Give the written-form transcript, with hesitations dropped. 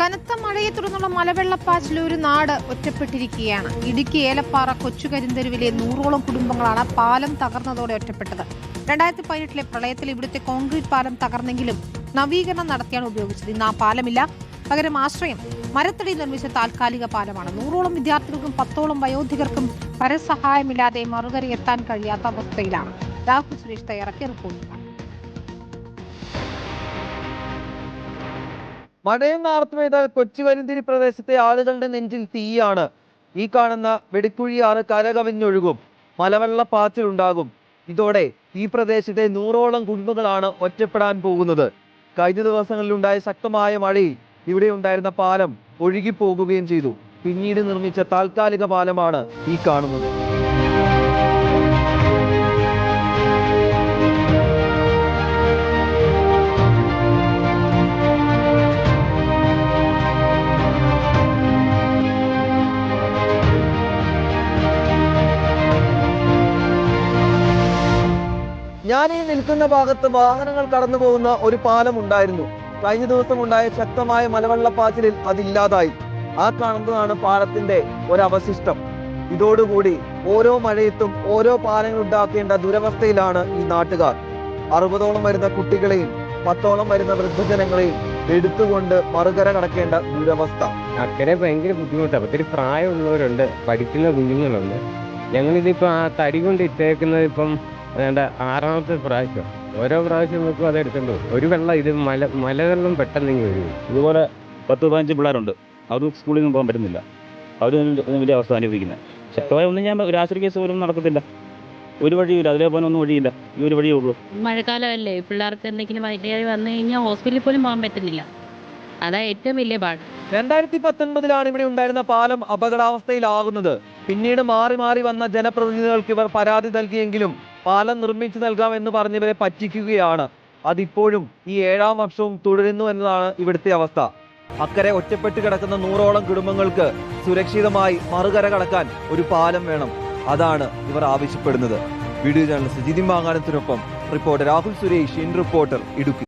കനത്ത മഴയെ തുടർന്നുള്ള മലവെള്ളപ്പാച്ചിൽ ഒരു നാട് ഒറ്റപ്പെട്ടിരിക്കുകയാണ്. ഇടുക്കി ഏലപ്പാറ കൊച്ചുകരിന്തെരുവിലെ 100ഓളം കുടുംബങ്ങളാണ് പാലം തകർന്നതോടെ ഒറ്റപ്പെട്ടത്. 2018 പ്രളയത്തിൽ ഇവിടുത്തെ കോൺക്രീറ്റ് പാലം തകർന്നെങ്കിലും നവീകരണം നടത്തിയാണ് ഉപയോഗിച്ചത്. ഇന്ന് ആ പാലമില്ല. പകരം ആശ്രയം മരത്തടി നിർമ്മിച്ച താൽക്കാലിക പാലമാണ്. 100ഓളം വിദ്യാർത്ഥികൾക്കും 10ഓളം വയോധികർക്കും പരസഹായമില്ലാതെ മറുകര എത്താൻ കഴിയാത്ത അവസ്ഥയിലാണ്. രാഹുൽ സുരേഷ് തയ്യാറാക്കിയ റിപ്പോർട്ട്. മഴയും നാർത്ത് പെയ്താൽ കൊച്ചുകരിന്തിരി പ്രദേശത്തെ ആളുകളുടെ നെഞ്ചിൽ തീയാണ്. ഈ കാണുന്ന വെടിക്കുഴിയാറ് കരകവിഞ്ഞൊഴുകും. മലവെള്ളപ്പാച്ചിലുണ്ടാകും. ഇതോടെ ഈ പ്രദേശത്തെ 100ഓളം കുടുംബങ്ങളാണ് ഒറ്റപ്പെടാൻ പോകുന്നത്. കഴിഞ്ഞ ദിവസങ്ങളിലുണ്ടായ ശക്തമായ മഴയിൽ ഇവിടെ ഉണ്ടായിരുന്ന പാലം ഒഴുകിപ്പോകുകയും ചെയ്തു. പിന്നീട് നിർമ്മിച്ച താൽക്കാലിക പാലമാണ് ഈ കാണുന്നത്. ഞാൻ ഈ നിൽക്കുന്ന ഭാഗത്ത് വാഹനങ്ങൾ കടന്നു പോകുന്ന ഒരു പാലം ഉണ്ടായിരുന്നു. കഴിഞ്ഞ ദിവസം ഉണ്ടായ ശക്തമായ മലവെള്ളപ്പാച്ചിലിൽ അതില്ലാതായി. ആ കാണുന്നതാണ് പാലത്തിന്റെ ഒരവശിഷ്ടം. ഇതോടുകൂടി ഓരോ മഴയത്തും ഓരോ പാലങ്ങൾ ഉണ്ടാക്കേണ്ട ദുരവസ്ഥയിലാണ് ഈ നാട്ടുകാർ. 60ഓളം വരുന്ന കുട്ടികളെയും 10ഓളം വരുന്ന വൃദ്ധജനങ്ങളെയും എടുത്തുകൊണ്ട് മറുകര കടക്കേണ്ട ദുരവസ്ഥ. അക്കരെ ഭയങ്കര ബുദ്ധിമുട്ടാണ്. ഒത്തിരി പ്രായമുള്ളവരുണ്ട്, പഠിക്കുന്ന കുഞ്ഞുങ്ങളുണ്ട്. ഞങ്ങളിതിപ്പോൾ ആ തടി കൊണ്ട് ഇട്ടേക്കുന്നത് ഇപ്പം 6ാമത്തെ പ്രാവശ്യം. ഓരോ പ്രാവശ്യം വെക്കും അതെടുക്കണ്ടോ. ഒരു വെള്ളം ഇത് മലവെള്ളം പെട്ടെന്ന് വരും. ഇതുപോലെ 10-15 പിള്ളേരുണ്ട്. അവർ സ്കൂളിൽ നിന്ന് പോകാൻ പറ്റുന്നില്ല. അവർ വലിയ അവസ്ഥ അനുഭവിക്കുന്നത്. ശക്തമായ ഒന്നും ഞാൻ ഒരു ആശ്രയ കേസ് പോലും നടക്കത്തില്ല. ഒരു വഴിയില്ല, അതിലെ പോകാൻ ഒന്നും വഴിയില്ല. ഈ ഒരു വഴിയേ ഉള്ളൂ. മഴക്കാലമല്ലേ, പിള്ളേർക്ക് എന്തെങ്കിലും വൈദ്യുതി വന്നു കഴിഞ്ഞാൽ ഹോസ്പിറ്റലിൽ പോലും പോകാൻ പറ്റുന്നില്ല. അതാ ഏറ്റവും വലിയ പാട്. 2019 ഇവിടെ ഉണ്ടായിരുന്ന പാലം അപകടാവസ്ഥയിലാകുന്നത്. പിന്നീട് മാറി മാറി വന്ന ജനപ്രതിനിധികൾക്ക് ഇവർ പരാതി നൽകിയെങ്കിലും പാലം നിർമ്മിച്ചു നൽകാമെന്ന് പറഞ്ഞവരെ പറ്റിക്കുകയാണ്. അതിപ്പോഴും ഈ 7ാം വർഷവും തുടരുന്നു എന്നതാണ് ഇവിടുത്തെ അവസ്ഥ. അക്കരെ ഒറ്റപ്പെട്ട് കിടക്കുന്ന 100ഓളം കുടുംബങ്ങൾക്ക് സുരക്ഷിതമായി മറുകര കടക്കാൻ ഒരു പാലം വേണം. അതാണ് ഇവർ ആവശ്യപ്പെടുന്നത്. വീഡിയോ ജേർണലിസ്റ്റ് ജിതിൻ മാങ്ങാനത്തിനൊപ്പം reporter Rahul Suresh, in reporter, Idukki.